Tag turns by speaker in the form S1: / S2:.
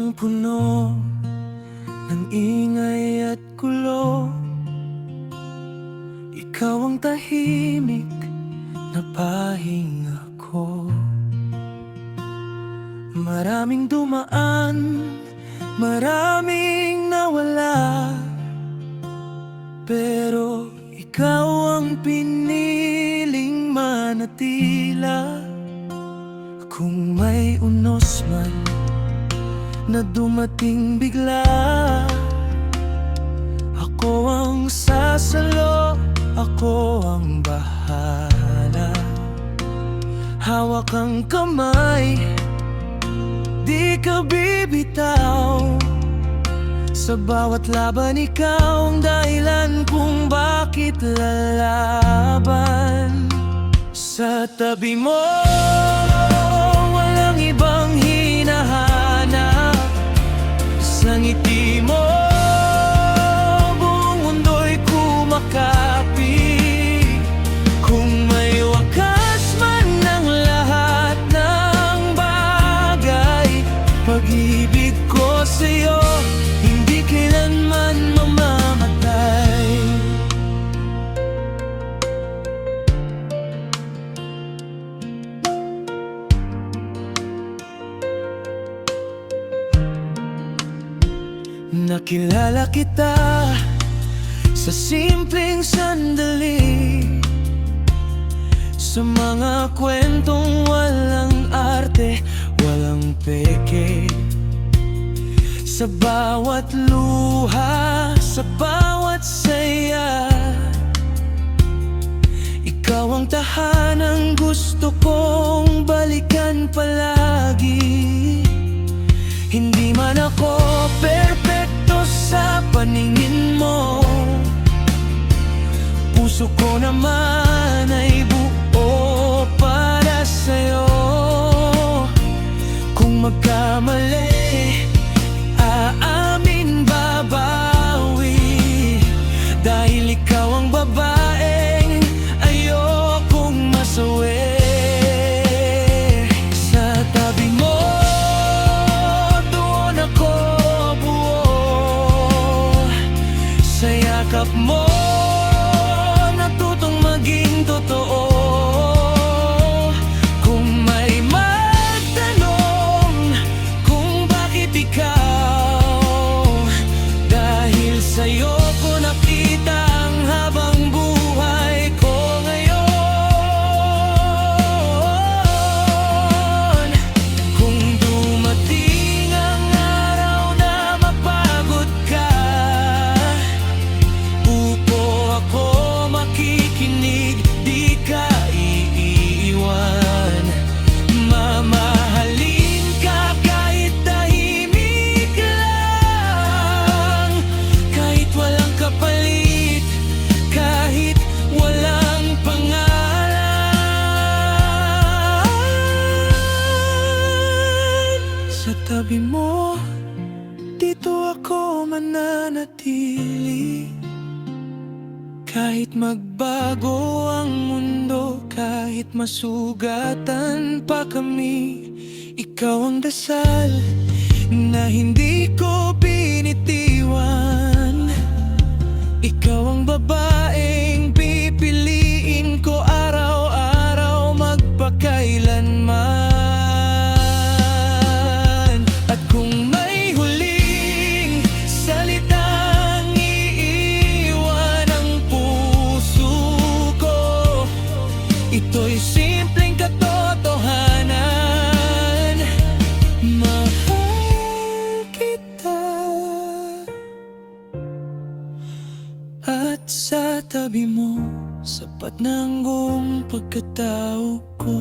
S1: mundong puno ng ingay at gulo, ikaw ang tahimik na pahinga ko. Maraming dumaan, maraming nawala, pero ikaw ang piniling manatila. Kung may unos man na dumating bigla, ako ang sasalo, ako ang bahala. Hawak ang kamay, di ka bibitaw. Sa bawat laban, ikaw ang dahilan kung bakit lalaban. Sa tabi mo, walang ibang hinahanap. Sa ngiti mo, buong mundo'y kumakapi. Kung may wakas man ng lahat ng bagay, pag-ibig ko sa'yo hindi kailanman mamamatay. Nakilala kita sa simpleng sandali, sa mga kwentong walang arte, walang peke. Sa bawat luha, sa bawat saya, ikaw ang tahanang gusto kong balikan palagi. Hindi man ako perpekto sa paningin mo, puso ko naman ay buo para sa'yo. Kung magkamali, aamin, babawi, dahil ikaw ang babaeng ayokong masawi. Sa tabi mo, doon ako buo. Sa yakap mo, natutong maging totoo. Kung may magtanong kung bakit ikaw, dahil sa'yo ko nakita ang habang buhay ko ngayon. Kung dumating ang araw na mapagod ka, upo ako makikinig, di ka iiwan. Mamahalin ka kahit tahimik lang, kahit walang kapalit, kahit walang pangalan. Sa tabi mo, dito ako mananatili. Kahit magbago ang mundo, kahit masugatan pa kami, ikaw ang dasal na hindi ko binitiwan. Ikaw ang babaeng pipiliin ko araw-araw, magpakailanman. At kung may huling salitang iiwan ang puso ko, ito'y simpleng katotohanan: mahal kita. At sa tabi mo, sapat na ang buong pagkatao ko.